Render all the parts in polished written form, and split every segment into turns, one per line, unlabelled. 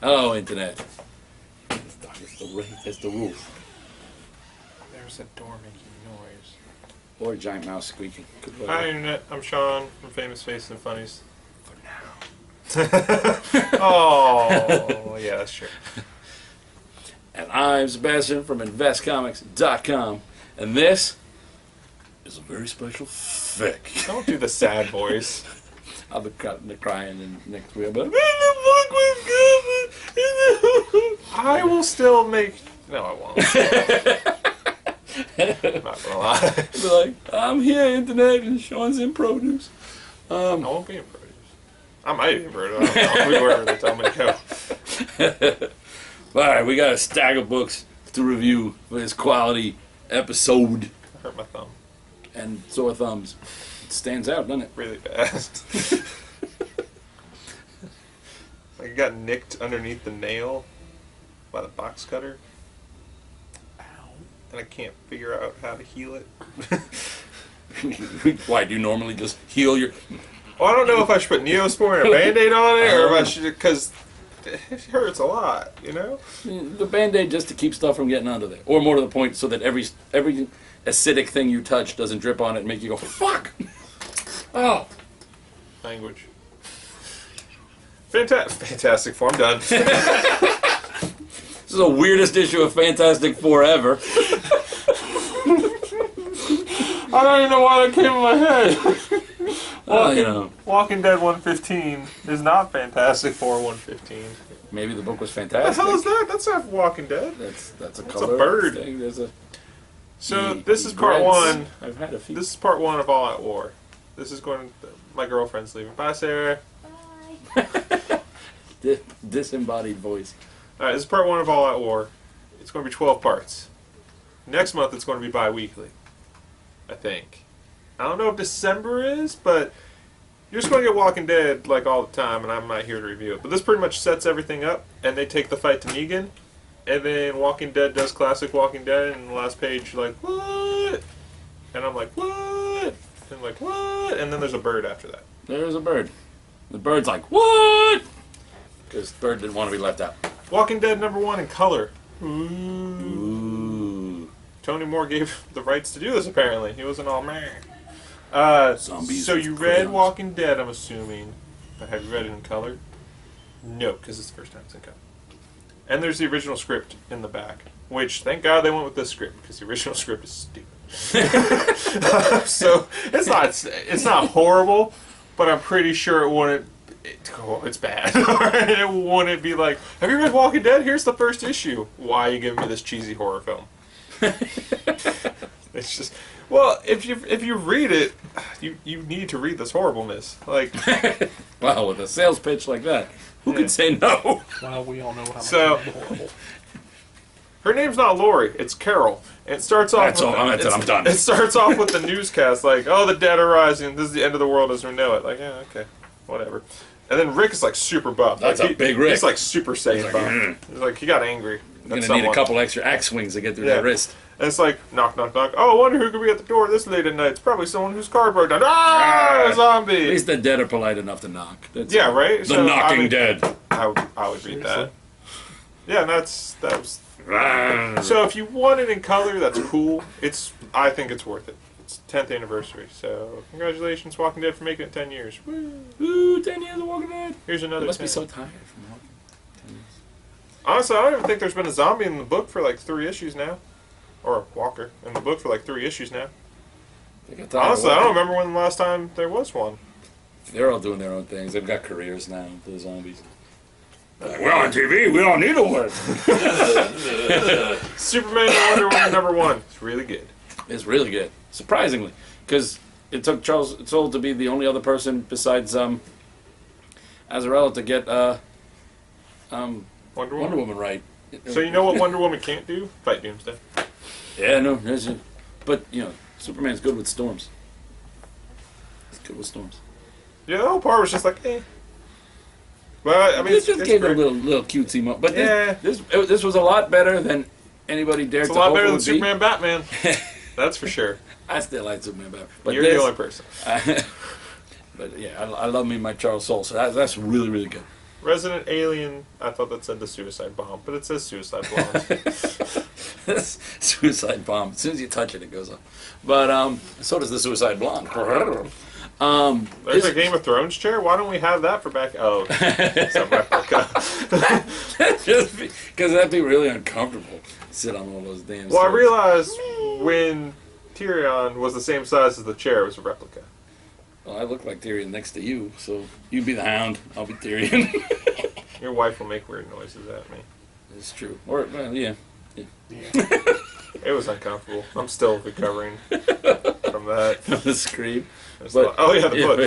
Hello, Internet. It's the roof.
There's a door making noise.
Or a giant mouse squeaking.
Hi, Internet. I'm Shaun from Famous Faces and Funnies.
For now.
Oh, yeah, that's true.
And I'm Sebastian from InvestComics.com. And this is a very special fic.
Don't do the sad voice.
I'll be crying in next week. But
I will still make... No, I won't. I'm not gonna lie.
be like, I'm here, Internet, and Sean's in produce.
I won't be in produce. I might be in produce. I don't know. I'll be wherever they tell me to go.
Alright, we got a stack of books to review for this quality episode.
I hurt my thumb.
And sore thumbs. It stands out, doesn't it?
Really fast. Like, it got nicked underneath the nail by the box cutter. Ow. And I can't figure out how to heal it.
Why, do you normally just heal your...
Well, I don't know if I should put Neosporin and a Band-Aid on it, or if I should, because it hurts a lot, you know?
The Band-Aid just to keep stuff from getting under there. Or more to the point, so that every acidic thing you touch doesn't drip on it and make you go, fuck! Oh!
Language. Fantastic Four, I'm done.
This is the weirdest issue of Fantastic Four ever.
I don't even know why that came in my head. Walking Dead 115 is not Fantastic Four 115.
Maybe the book was
What
fantastic.
the hell is that? That's not Walking Dead.
That's a
That's
color
a bird.
thing. There's a...
So this is part one.
I've had a few.
This is part one of All Out War. This is going. My girlfriend's leaving. Bye, Sarah.
Disembodied voice.
All right, this is part one of All Out War. It's going to be 12 parts. Next month it's going to be bi-weekly, I think. I don't know if December is, but you're just going to get Walking Dead like all the time, and I'm not here to review it. But this pretty much sets everything up, and they take the fight to Negan, and then Walking Dead does classic Walking Dead, and the last page, like, what? And I'm like, what? And like, what? And then there's a bird after that.
There's a bird. The bird's like, what? Because the bird didn't want to be left out.
Walking Dead #1 in color.
Ooh.
Tony Moore gave the rights to do this, apparently. He wasn't all man.
Zombies
So
with
you read
crayons.
Walking Dead, I'm assuming. But have you read it in color? No, because it's the first time it's in color. And there's the original script in the back. Which, thank God they went with this script, because the original script is stupid. So, it's not horrible, but I'm pretty sure it wouldn't... it's bad. It wouldn't be like, have you read Walking Dead? Here's the first issue. Why are you giving me this cheesy horror film? It's just... Well, if you read it, you need to read this horribleness. Like,
Wow, with a sales pitch like that, who could say no?
Well, we all know how much
So-
it's horrible.
her name's not Lori, it's Carol. And it starts off.
That's all. That's it. I'm done.
It starts off with the newscast, like, "Oh, the dead are rising. This is the end of the world as we know it." Like, yeah, okay, whatever. And then Rick is like super buff.
That's
like,
a big Rick.
He's like Super Saiyan
He's like,
buff. He's like, he got angry.
You're going to need a couple extra axe swings to get through that wrist.
And it's like, knock, knock, knock. Oh, I wonder who could be at the door this late at night. It's probably someone whose car broke down. Ah, a
At
zombie!
least the dead are polite enough to knock. That's
Yeah, right?
The
So,
knocking
I mean,
dead.
I would read that. Yeah, and that was...
Ah.
So if you want it in color, that's cool. I think it's worth it. It's 10th anniversary, so congratulations, Walking Dead, for making it 10 years. Woo.
Ooh, 10 years of Walking Dead.
Here's another
I must
10.
be so tired from walking. 10 years.
Honestly, I don't even think there's been a zombie in the book for like 3 issues now. Or Walker in the book for like 3 issues now.
They got tired of
Honestly, I
walking.
don't remember when the last time there was one.
They're all doing their own things. They've got careers now, the zombies. Like, we're on TV. We don't need to work.
Superman and Wonder Woman #1. It's really good.
It's really good, surprisingly, because it took Charles Soule to be the only other person besides Azzarello to get
Wonder
Wonder
Woman.
Woman right.
So you know what Wonder Woman can't do? Fight Doomsday.
Yeah, no, but you know, Superman's good with storms. He's good with storms.
Yeah, the whole part was just like, eh. But I mean,
This just
it's
gave it a
great.
little cutesy moment. But
Yeah.
this was a lot better than anybody dared
It's a
to
lot
hope
better
it
than
would be.
Superman Batman. That's for sure.
I still like Superman better. But
You're the only person.
but yeah, I love me my Charles Soule, so that's really, really good.
Resident Alien, I thought that said the suicide bomb, but it says suicide blonde.
Suicide bomb. As soon as you touch it, it goes up. But so does the suicide blonde.
There's a Game of Thrones chair? Why don't we have that for back... Oh, it's a replica.
Just because that'd be really uncomfortable. Sit on all those damn
Well, I
stairs.
realized when Tyrion was the same size as the chair, it was a replica.
Well, I look like Tyrion next to you, so you be the Hound, I'll be Tyrion.
Your wife will make weird noises at me.
It's true. Or, well, yeah.
It was uncomfortable. I'm still recovering from that.
The scream.
But, oh yeah, the book.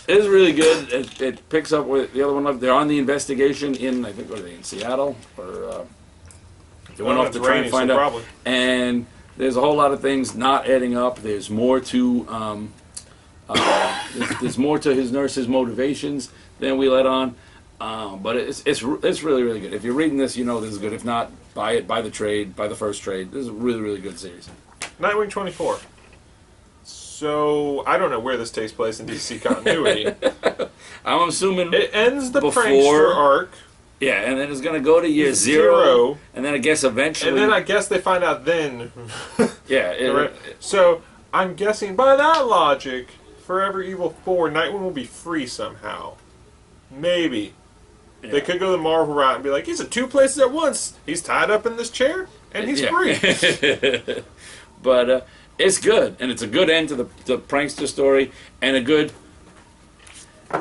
It is really good. It picks up with the other one. They're on the investigation in, I think, what are they, in Seattle? Or they went off to try and find out.
Probably.
And there's a whole lot of things not adding up. There's more to there's more to his nurse's motivations than we let on. But it's really, really good. If you're reading this, you know this is good. If not, buy it, buy the trade, buy the first trade. This is a really, really good series.
Nightwing 24. So, I don't know where this takes place in DC continuity.
I'm assuming
It ends the
before
prankster arc.
Yeah, and then it's going to go to year zero. And then I guess eventually...
And then I guess they find out then.
Yeah.
So, I'm guessing by that logic, Forever Evil 4, Nightwing will be free somehow. Maybe.
Yeah.
They could go the Marvel route and be like, he's at two places at once. He's tied up in this chair, and he's free.
But it's good, and it's a good end to the prankster story, and a good...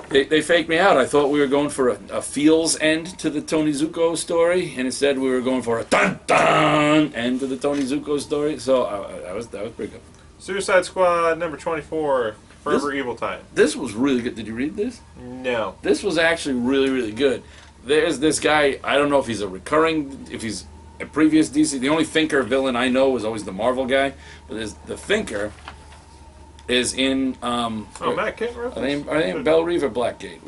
They faked me out. I thought we were going for a feels end to the Tony Zuko story, and instead we were going for a dun-dun end to the Tony Zuko story, so that was pretty good.
Suicide Squad number 24, Forever Evil Time.
This was really good. Did you read this?
No.
This was actually really, really good. There's this guy, I don't know if he's if he's a previous DC. The only Thinker villain I know is always the Marvel guy, but there's the Thinker is in...
Matt Kent wrote this?
Are they in Belle Reve or Blackgate?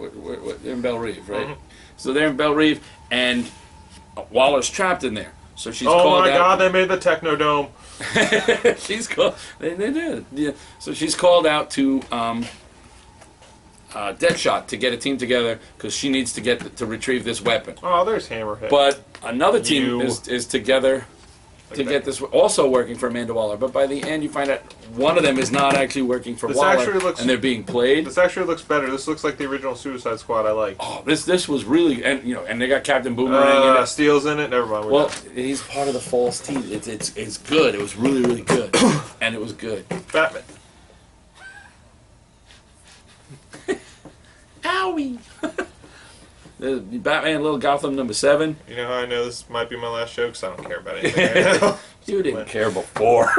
They're in Belle Reve, right? Mm-hmm. So they're in Belle Reve, and Waller's trapped in there. So she's called out...
Oh my God, they made the Technodome.
She's called... They did. Yeah. So she's called out to Deadshot to get a team together because she needs to retrieve this weapon.
Oh, there's Hammerhead.
But another team is together to get this, also working for Amanda Waller. But by the end, you find out one of them is not actually working for Waller, and they're being played.
This actually looks better. This looks like the original Suicide Squad I like.
Oh, this was really, and they got Captain Boomerang in it.
Steel's in it. Never mind.
Well, he's part of the false team. It's good. It was really, really good, and it was good.
Batman.
Owie. The Batman Little Gotham number 7.
You know how I know this might be my last show? Because I don't care about anything right now.
You didn't care before.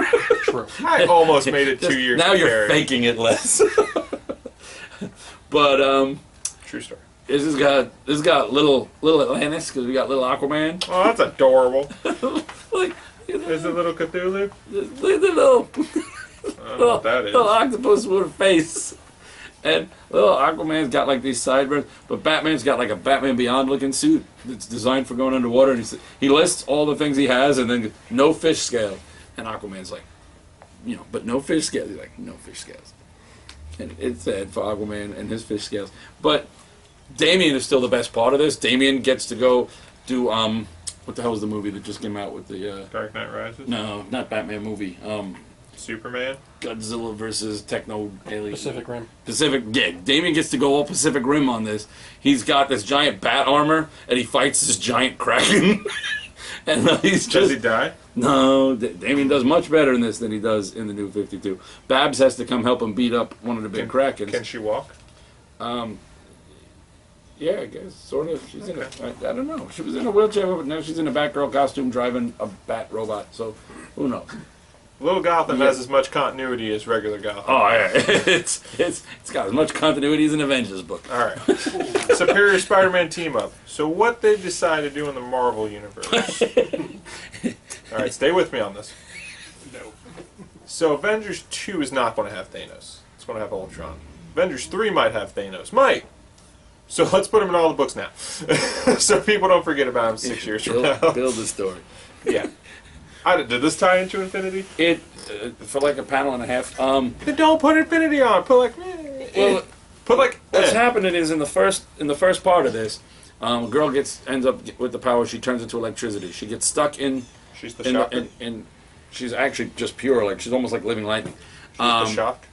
True. I almost made it 2 years.
Now you're faking it less. But
true story.
This has got little Atlantis because we got little Aquaman.
Oh, that's adorable.
Like,
is it little Cthulhu?
The little
I don't know what that is.
Little octopus with a face. And little Aquaman's got like these sideburns, but Batman's got like a Batman Beyond looking suit that's designed for going underwater. And he lists all the things he has, and then no fish scales. And Aquaman's like, but no fish scales. He's like, no fish scales. And it's sad for Aquaman and his fish scales. But Damian is still the best part of this. Damian gets to go do what the hell was the movie that just came out with the
Dark Knight Rises?
No, not Batman movie.
Superman?
Godzilla versus Techno Alien.
Pacific Rim.
Damian gets to go all Pacific Rim on this. He's got this giant bat armor, and he fights this giant kraken. And does
he die?
No, Damian does much better in this than he does in the New 52. Babs has to come help him beat up one of the big krakens.
Can she walk?
Yeah, I guess, sort of. She's in I don't know. She was in a wheelchair, but now she's in a Batgirl costume driving a bat robot, so who knows?
Little Gotham has as much continuity as regular Gotham.
Oh yeah, it's got as much continuity as an Avengers book.
All right, Superior Spider-Man team up. So what they decide to do in the Marvel universe? All right, stay with me on this.
No.
So Avengers 2 is not going to have Thanos. It's going to have Ultron. Avengers 3 might have Thanos. Might. So let's put him in all the books now, so people don't forget about him 6 years from now.
Build the story.
Yeah. Did this tie into Infinity?
It for like a panel and a half.
Then don't put Infinity on. Put like.
Well,
But like,
what's happening is in the first part of this, a girl ends up with the power. She turns into electricity. She gets stuck in.
She's the shocker.
She's actually just pure. Like she's almost like living lightning.
She's the shock.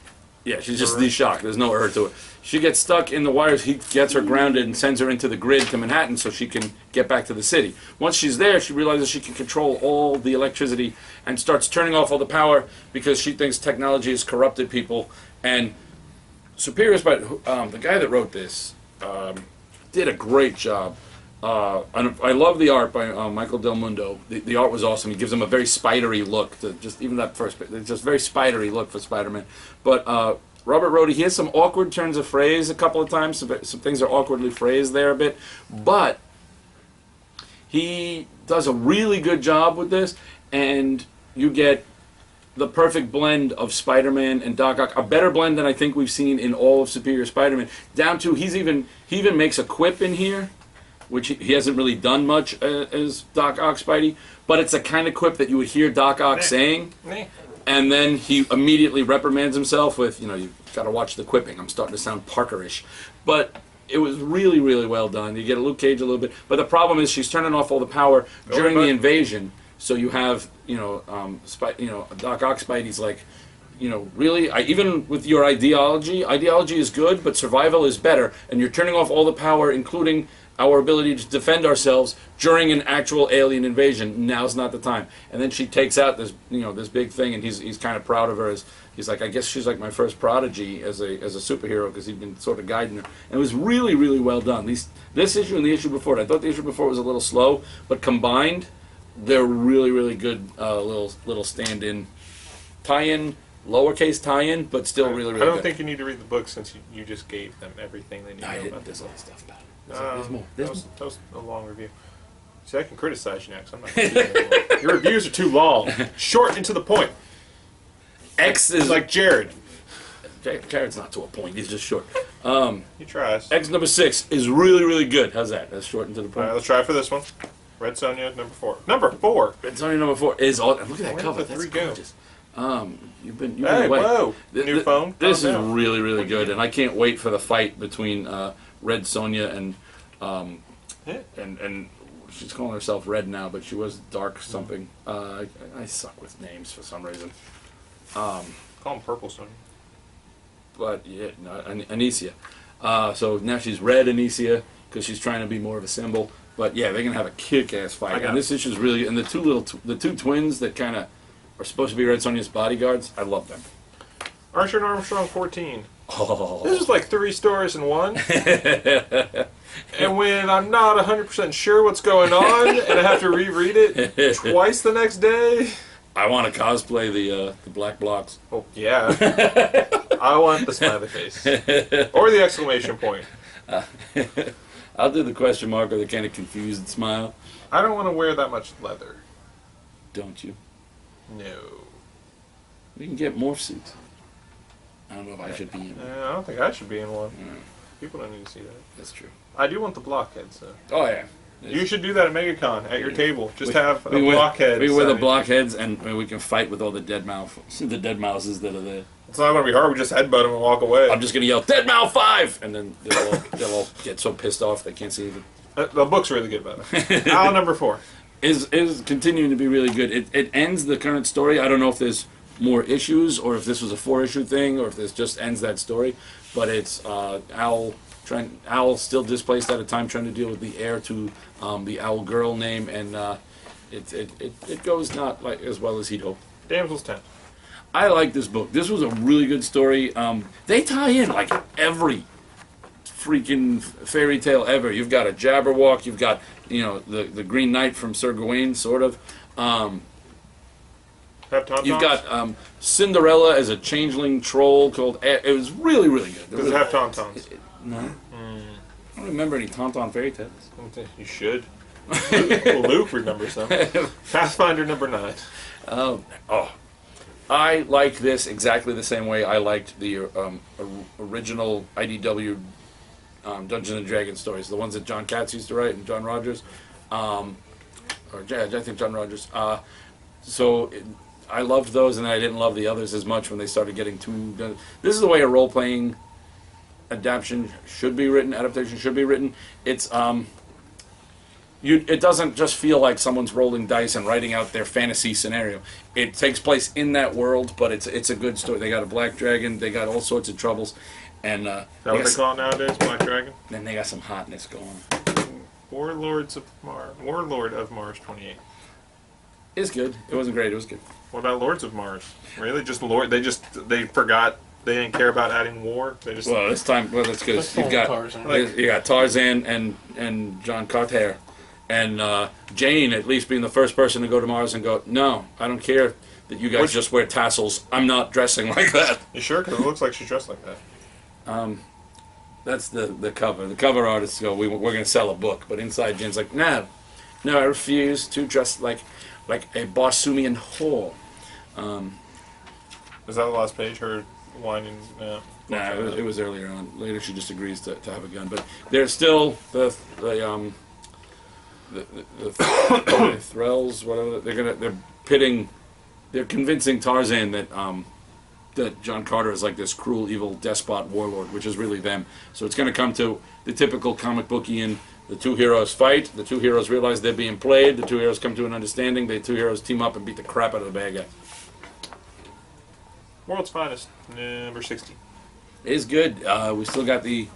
Yeah, she's just the shock. There's no to it. She gets stuck in the wires. He gets her grounded and sends her into the grid to Manhattan so she can get back to the city. Once she's there, she realizes she can control all the electricity and starts turning off all the power because she thinks technology has corrupted people. And Superior Spider, the guy that wrote this, did a great job. And I love the art by Michael Del Mundo. The art was awesome. He gives him a very spidery look to just even that first. It's just very spidery look for Spider-Man. But Robert Rhodey, he has some awkward turns of phrase a couple of times. Some things are awkwardly phrased there a bit, but he does a really good job with this, and you get the perfect blend of Spider-Man and Doc Ock, a better blend than I think we've seen in all of Superior Spider-Man. Down to he even makes a quip in here, which he hasn't really done much as Doc Ock Spidey, but it's a kind of quip that you would hear Doc Ock saying, and then he immediately reprimands himself with, you've got to watch the quipping. I'm starting to sound Parkerish. But it was really, really well done. You get a Luke Cage a little bit, but the problem is she's turning off all the power during the invasion, so you have, Doc Ock Spidey's like, really, even with your ideology is good, but survival is better, and you're turning off all the power, including our ability to defend ourselves during an actual alien invasion. Now's not the time. And then she takes out this, this big thing, and he's kind of proud of her. He's like, I guess she's like my first prodigy as a superhero, because he'd been sort of guiding her. And it was really, really well done. This issue and the issue before it. I thought the issue before was a little slow, but combined, they're really, really good little stand-in, tie-in, lowercase tie-in, but still really, really good.
I don't think you need to read the book since you just gave them everything they need to know about
this. There's other stuff about it.
There's more. That was a long review. See, I can criticize you next. I'm not going to do it anymore. Your reviews are too long. Short and to the point.
X is
like Jared.
Jared's not to a point. He's just short.
He tries.
X number 6 is really, really good. How's that? That's short and to the point.
All right, let's try for this one. Red Sonja, number 4. Number 4.
Red Sonja, number 4 is all. Look at that cover. That's gorgeous. You've been away.
Whoa! New phone.
This is really, really good, and I can't wait for the fight between Red Sonja and she's calling herself Red now, but she was Dark something. I suck with names for some reason.
Call him Purple Sonja.
But yeah, no, Anicia. So now she's Red Anicia because she's trying to be more of a symbol. But yeah, they're gonna have a kick-ass fight, and this issue's really. And the two twins that kind of are supposed to be Red Sonja's bodyguards. I love them.
Archer and Armstrong 14.
Oh.
This is like 3 stories in one. And when I'm not 100% sure what's going on, and I have to reread it twice the next day.
I want to cosplay the black blocks.
Oh, yeah. I want the smiley face. Or the exclamation point.
I'll do the question mark or the kind of confused smile.
I don't want to wear that much leather.
Don't you?
No.
We can get morph suits. I don't know if I should be in one.
I don't think I should be in one. People don't need to see that.
That's true.
I do want the blockheads, though.
Oh, yeah.
You should do that at MegaCon, at your table. Just have a blockhead.
We wear the blockheads, and we can fight with all the dead mouses that are there.
It's not going to be hard. We just headbutt them and walk away.
I'm just going to yell, Dead Mouse 5! And then they'll all get so pissed off they can't see it.
The book's really good about it. Al number 4.
Is continuing to be really good. It ends the current story. I don't know if there's more issues, or if this was a 4-issue thing, or if this just ends that story. But it's Owl still displaced at a time trying to deal with the heir to the Owl girl name, and it goes not like as well as he'd hoped.
Damsels 10.
I like this book. This was a really good story. They tie in like every freaking fairy tale ever. You've got a Jabberwock. You've got the Green Knight from Sir Gawain, sort of. You've got Cinderella as a changeling troll called. It was really, really good.
Does it have tauntauns?
No. I don't remember any tauntaun fairy tales.
You should. Luke remembers them. Pathfinder number 9.
I like this exactly the same way I liked the original IDW Dungeons and Dragons stories, the ones that John Katz used to write and John Rogers, I think John Rogers. I loved those, and I didn't love the others as much when they started getting too. This is the way a role-playing adaptation should be written. It's it doesn't just feel like someone's rolling dice and writing out their fantasy scenario. It takes place in that world, but it's a good story. They got a black dragon. They got all sorts of troubles, and
is that what they call it nowadays, Black Dragon?
Then they got some hotness going.
Warlord of Mars 28.
It's good. It wasn't great. It was good.
What about Lords of Mars? Really, just Lord? They forgot. They didn't care about adding war. They just
this time. Well, that's good. You got Tarzan and John Carter. And Jane, at least being the first person to go to Mars and go, no, I don't care that you guys just wear tassels. I'm not dressing like that.
You sure? Because it looks like she's dressed like that.
That's the cover. The cover artists go, we're going to sell a book. But inside, Jane's like, no, I refuse to dress like a Barsumian whore.
Is that the last page? Her whining?
No, it was earlier on. Later, she just agrees to have a gun. But there's still the Thrells, whatever. They're convincing Tarzan that John Carter is like this cruel, evil despot warlord, which is really them. So it's going to come to the typical comic bookian. The two heroes fight. The two heroes realize they're being played. The two heroes come to an understanding. The two heroes team up and beat the crap out of the bad guy.
World's Finest, number 60.
It's good. We still got the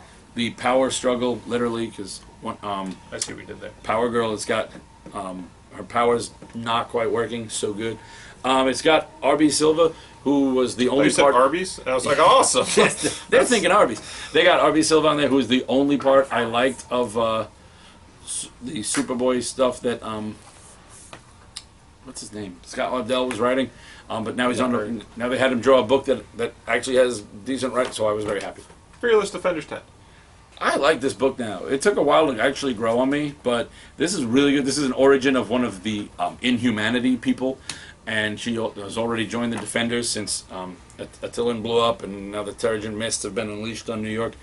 power struggle, literally, because
I see what we did there.
Power Girl has got her powers not quite working so good. It's got R.B. Silva, who was the only part.
Arby's? I was like, awesome.
Yes, they're thinking Arby's. They got R.B. Silva on there, who was the only part I liked of the Superboy stuff that what's his name? Scott Lobdell was writing. But now he's on. Now they had him draw a book that actually has decent writing, so I was very happy.
Fearless Defenders 10.
I like this book now. It took a while to actually grow on me, but this is really good. This is an origin of one of the Inhumanity people, and she has already joined the Defenders since Attilan blew up, and now the Terrigen Mists have been unleashed on New York,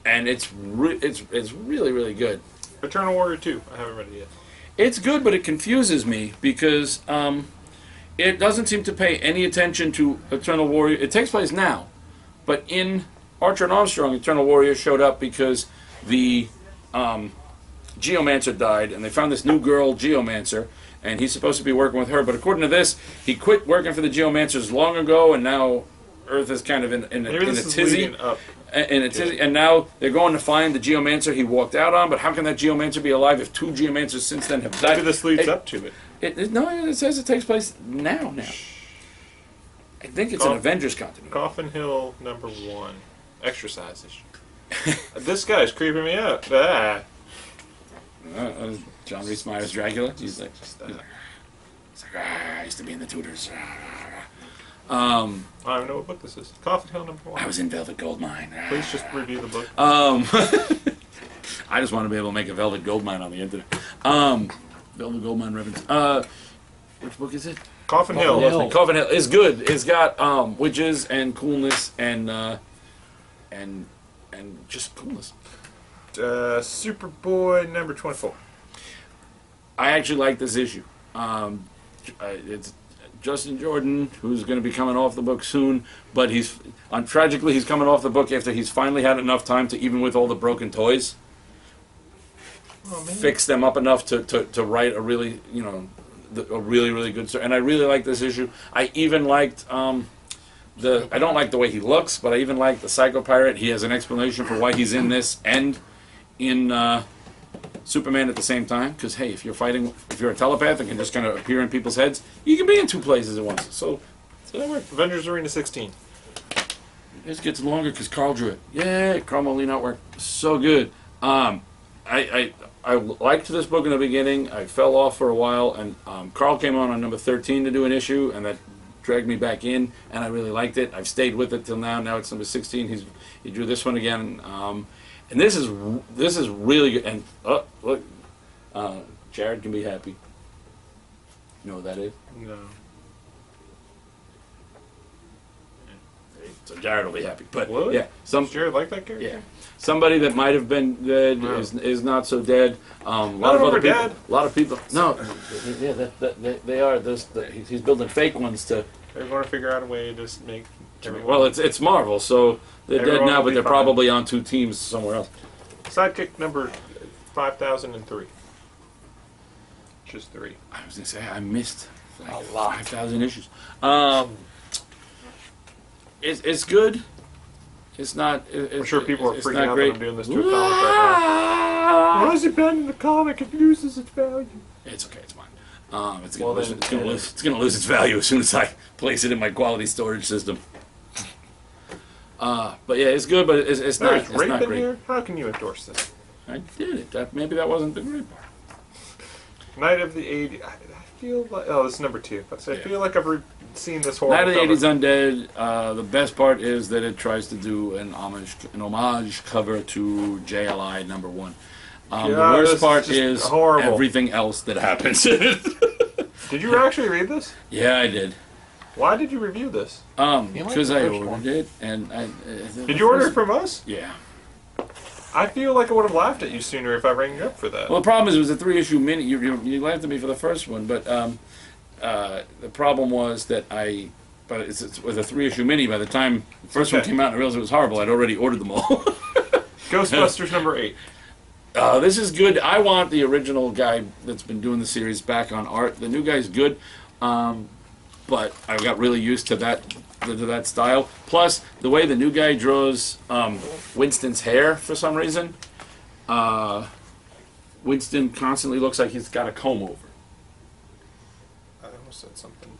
and it's really, really good.
Eternal Warrior 2. I haven't read it yet.
It's good, but it confuses me because it doesn't seem to pay any attention to Eternal Warrior. It takes place now, but in Archer and Armstrong, Eternal Warrior showed up because the Geomancer died, and they found this new girl, Geomancer, and he's supposed to be working with her. But according to this, he quit working for the Geomancers long ago, and now Earth is kind of in a tizzy. And now they're going to find the Geomancer he walked out on. But how can that Geomancer be alive if two Geomancers since then have died?
Maybe this leads up to it.
No, it says it takes place now. I think it's an Avengers continuity.
Coffin Hill number 1. Exercise issue. This guy's creeping me out.
John Rhys Meyers Dracula. He's like, I used to be in the Tudors.
I don't even know what book this is. Coffin Hill number 1.
I was in Velvet Goldmine.
Please just review the book.
I just want to be able to make a Velvet Goldmine on the internet. Velvet Goldmine reference. Which book is it?
Coffin Hill.
Coffin Hill is good. It's got witches and coolness and just coolness.
Superboy number 24.
I actually like this issue. It's Justin Jordan, who's going to be coming off the book soon, but tragically he's coming off the book after he's finally had enough time to, even with all the broken toys, fix them up enough to write a really, a really, really good story. And I really like this issue. I even liked I don't like the way he looks, but I even like the Psycho Pirate. He has an explanation for why he's in this and in Superman at the same time. Because, hey, if you're a telepath and can just kind of appear in people's heads, you can be in two places at once. So that worked.
Avengers Arena 16.
This gets longer because Carl drew it. Yeah, Carl Molina artwork. So good. I liked this book in the beginning. I fell off for a while, and Carl came on number 13 to do an issue, and that dragged me back in, and I really liked it. I've stayed with it till now. Now it's number 16. He drew this one again, and this is really good. And look, Jared can be happy. You know what that is?
No.
So Jared will be happy. But
what?
Yeah,
does Jared like that character?
Yeah. Somebody that might have been dead is not so dead. A lot of people. No, yeah, they are. He's building fake ones to.
They're going to figure out a way to just make
Well, it's Marvel, so they're dead
Everyone
now,
will
but
be
they're
fine.
probably on 2 teams somewhere else.
Sidekick number 5003. Just 3.
I was gonna say I missed like
A lot.
5,000 issues. It's good. It's not.
I'm sure people are
it's
freaking
not
out
great.
that I'm doing this to a comic right now. Why is it banned in the comic? It loses its value.
It's okay. It's fine. It's
Well,
gonna,
then-
it's gonna lose its value as soon as I place it in my quality storage system. But yeah, it's good, but it's not.
There's
It's
rape
not
in
great.
here? How can you endorse this?
I did it. Maybe that wasn't the great part.
Night of the 80s. I feel like... Oh, this is number 2. I
Yeah.
feel like I've seen this horrible
Night of the
cover.
80s Undead. The best part is that it tries to do an homage cover to JLI number 1. The
Yeah, this
worst
is
part
just
is
horrible.
everything else that happens in it.
Did you actually read this?
Yeah, I did.
Why did you review this?
Because
the
I
first
ordered
one.
it, and
Did you order it from us?
Yeah.
I feel like I would have laughed at you sooner if I rang you up for that.
Well, the problem is it was a 3-issue mini. You laughed at me for the first one, but the problem was that but it was a 3-issue mini. By the time the first one
Okay.
came out and I realized it was horrible, I'd already ordered them all.
Ghostbusters number 8.
This is good. I want the original guy that's been doing the series back on art. The new guy's good, but I got really used to that style. Plus, the way the new guy draws Winston's hair for some reason, Winston constantly looks like he's got a comb over.
I almost said something,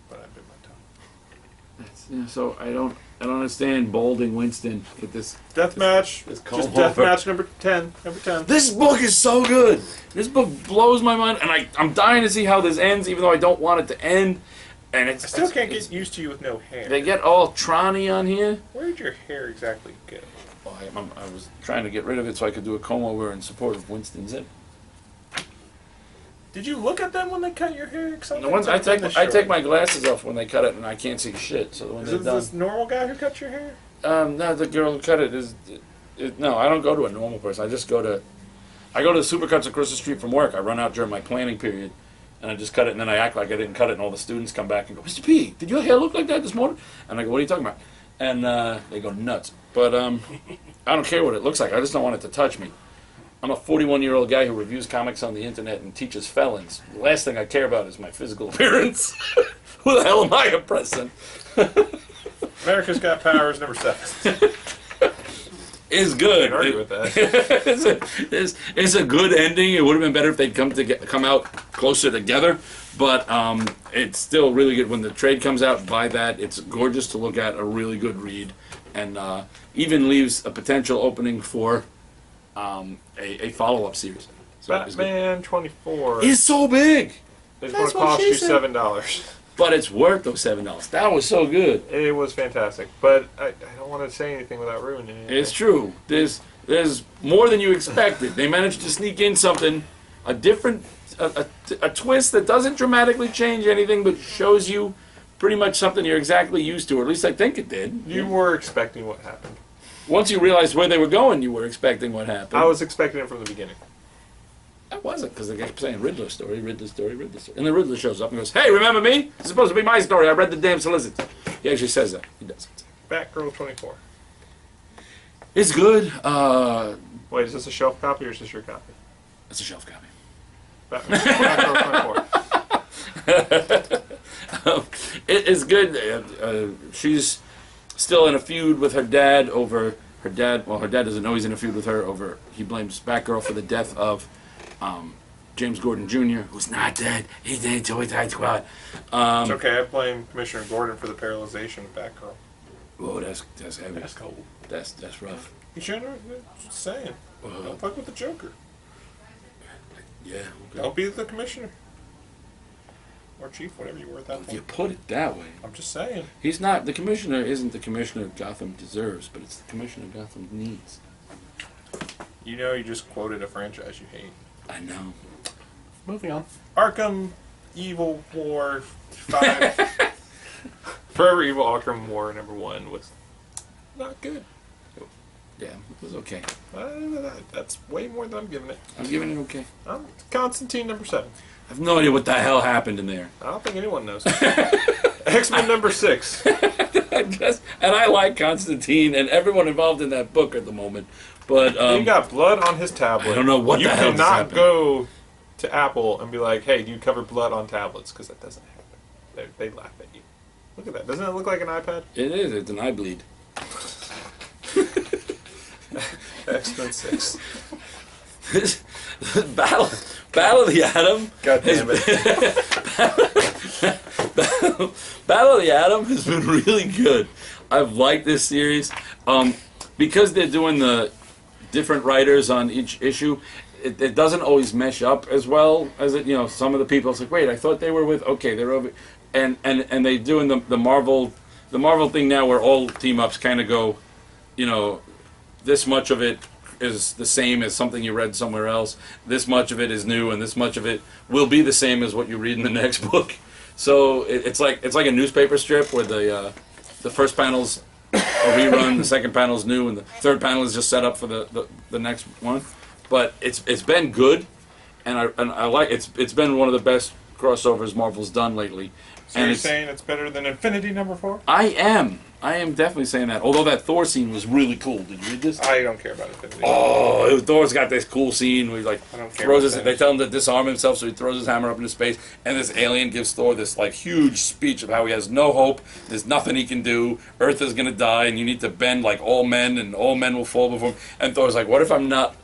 but I bit my tongue.
So I don't understand bolding Winston with this.
Deathmatch.
This comb
Just
over.
Deathmatch number 10. Number 10.
This book is so good. This book blows my mind, and I'm dying to see how this ends, even though I don't want it to end. And
I still can't get used to you with no hair.
They get all Tron-y on here.
Where did your hair exactly go?
Well, I was trying to get rid of it so I could do a comb over in support of Winston's zip.
Did you look at them when they cut your hair? 'Cause
The ones I take my glasses off when they cut it, and I can't see shit. So when
Is
they're
this
done,
this normal guy who cut your hair?
no, the girl who cut it is. No, I don't go to a normal person. I go to the Supercuts across the street from work. I run out during my planning period, and I just cut it, and then I act like I didn't cut it, and all the students come back and go, "Mr. P, did your hair look like that this morning?" And I go, "What are you talking about?" And they go, "Nuts." But I don't care what it looks like. I just don't want it to touch me. I'm a 41-year-old guy who reviews comics on the internet and teaches felons. The last thing I care about is my physical appearance. Who the hell am I oppressing?
America's Got Powers number 7.
It's good.
Can't argue with that.
It's a good ending. It would have been better if they'd come out closer together, but it's still really good. When the trade comes out, buy that. It's gorgeous to look at, a really good read, and even leaves a potential opening for a follow-up series. So it's good.
Batman 24.
It's so big,
It's going
That's
to
what
cost
she
you
said.
$7.
but it's worth those $7. That was so good.
It was fantastic, but I don't want to say anything without ruining it.
It's true. There's more than you expected. They managed to sneak in something, a different, a twist that doesn't dramatically change anything, but shows you pretty much something you're exactly used to, or at least I think it did.
You were expecting what happened.
Once you realized where they were going, you were expecting what happened.
I was expecting it from the beginning.
I wasn't, because they kept saying Riddler story, Riddler story, Riddler story. And the Riddler shows up and goes, "Hey, remember me? It's supposed to be my story. I read the damn solicits." He actually says that. He does.
Batgirl 24.
It's good.
Wait, is this a shelf copy or is this your copy?
It's a shelf copy.
Batgirl 24.
It is good. She's still in a feud with her dad over her dad. Well, her dad doesn't know he's in a feud with her over. He blames Batgirl for the death of James Gordon Jr., who's not dead. He didn't join Tide Squad.
It's okay, I blame Commissioner Gordon for the paralyzation of Batgirl.
Whoa, that's heavy.
That's cold.
That's rough.
You shouldn't just saying. Don't fuck with the Joker.
Yeah. Okay.
Don't be the Commissioner. Or Chief, whatever you were at that
If you
point.
put it that way,
I'm just saying.
he's not. The commissioner isn't the commissioner Gotham deserves, but it's the commissioner Gotham needs.
You know you just quoted a franchise you hate.
I know.
Moving on.
Arkham Evil War 5. Forever Evil Arkham War number 1 was not good.
Yeah, it was okay.
That's way more than I'm giving it.
I'm giving it okay.
Constantine number 7.
I have no idea what the hell happened in there.
I don't think anyone knows. X-Men number 6.
And I like Constantine and everyone involved in that book at the moment. But
he got blood on his tablet.
I don't know what
you
the hell just
cannot
happened.
go to Apple and be like, "Hey, do you cover blood on tablets?" Because that doesn't happen. They laugh at you. Look at that. Doesn't it look like an iPad?
It is. It's an eye bleed.
X-Men 6.
Battle of the Atom.
God damn it.
Battle of the Atom has been really good. I've liked this series because they're doing the different writers on each issue. It doesn't always mesh up as well as it. You know, some of the people. It's like, wait, I thought they were with. Okay, they're over, and they doing the Marvel thing now, where all team ups kind of go. You know, this much of it is the same as something you read somewhere else. This much of it is new, and this much of it will be the same as what you read in the next book. So it's like a newspaper strip where the first panel's a rerun, the second panel's new, and the third panel is just set up for the next one. But it's been good, and I like it's been one of the best crossovers Marvel's done lately.
So
and
you're saying it's better than Infinity #4?
I am definitely saying that. Although that Thor scene was really cool. Did you read this?
I don't care about Infinity.
Oh, Thor's got this cool scene where he
I don't care
throws
about
his.
that.
They tell him to disarm himself, so he throws his hammer up into space, and this alien gives Thor this like huge speech of how he has no hope. There's nothing he can do. Earth is gonna die, and you need to bend like all men, and all men will fall before him. And Thor's like, "What if I'm not?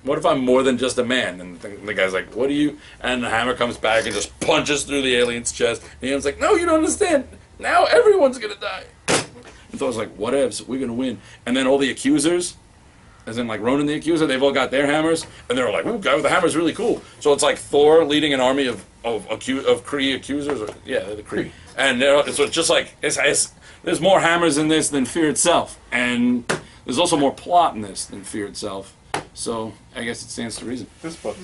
What if I'm more than just a man?" And the guy's like, "What do you?" And the hammer comes back and just punches through the alien's chest. And the alien's like, "No, you don't understand. Now everyone's gonna die." And Thor's like, "Whatevs, we're gonna win." And then all the accusers, as in like Ronan the Accuser, they've all got their hammers, and they're like, "Ooh, guy with the hammer's really cool." So it's like Thor leading an army of Kree accusers, or yeah, they're the Kree, and so it's just like there's more hammers in this than Fear itself, and there's also more plot in this than Fear itself. So I guess it stands to reason.
This book.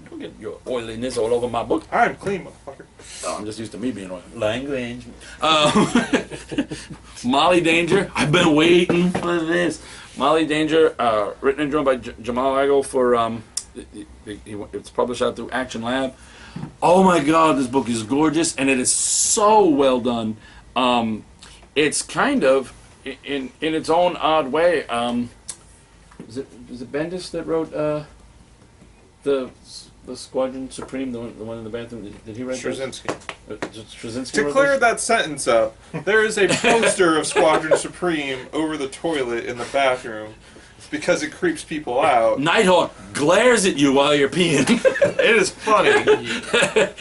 Don't get your oiliness all over my book.
I'm clean, motherfucker.
Oh, I'm just used to me being oily. Language. Molly Danger. I've been waiting for this. Molly Danger, written and drawn by Jamal Agel for. It's published out through Action Lab. Oh my God, this book is gorgeous, and it is so well done. It's kind of in its own odd way. Is it Bendis that wrote the Squadron Supreme, the one in the bathroom? Did he write
Straczynski.
Straczynski
To
wrote
clear
this?
that sentence up, there is a poster of Squadron Supreme over the toilet in the bathroom because it creeps people out.
Nighthawk glares at you while you're peeing.
It is funny.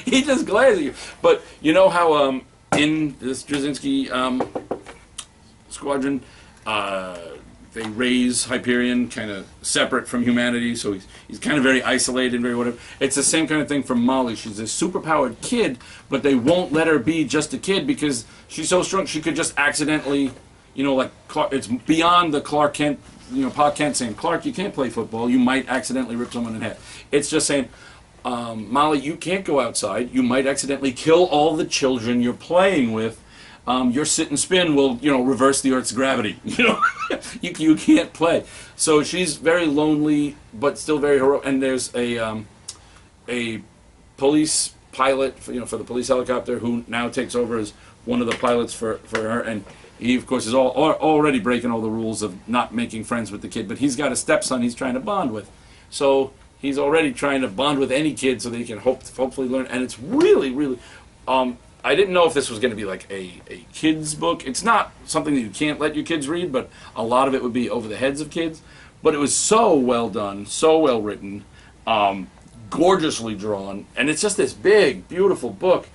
He just glares at you. But you know how in the Straczynski Squadron, they raise Hyperion kind of separate from humanity, so he's kind of very isolated, very whatever. It's the same kind of thing for Molly. She's this superpowered kid, but they won't let her be just a kid because she's so strong she could just accidentally, you know, like it's beyond the Clark Kent, you know, Pa Kent saying, "Clark, you can't play football. You might accidentally rip someone in half." It's just saying, Molly, you can't go outside. You might accidentally kill all the children you're playing with. Your sit and spin will, you know, reverse the Earth's gravity. You know, you can't play. So she's very lonely, but still very heroic. And there's a police pilot, for the police helicopter, who now takes over as one of the pilots for her. And he, of course, is already breaking all the rules of not making friends with the kid. But he's got a stepson he's trying to bond with. So he's already trying to bond with any kid so they can hopefully learn. And it's really, really... I didn't know if this was going to be like a kid's book. It's not something that you can't let your kids read, but a lot of it would be over the heads of kids. But it was so well done, so well written, gorgeously drawn, and it's just this big, beautiful book.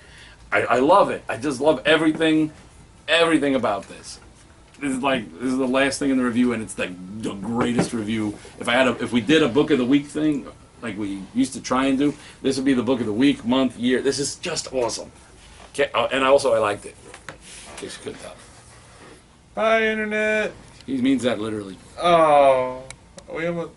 I love it. I just love everything about this. This is the last thing in the review, and it's like the greatest review. If we did a book of the week thing, like we used to try and do, this would be the book of the week, month, year. This is just awesome. And I liked it. In case you couldn't tell.
Bye, Internet.
He means that literally.
Oh. We almost...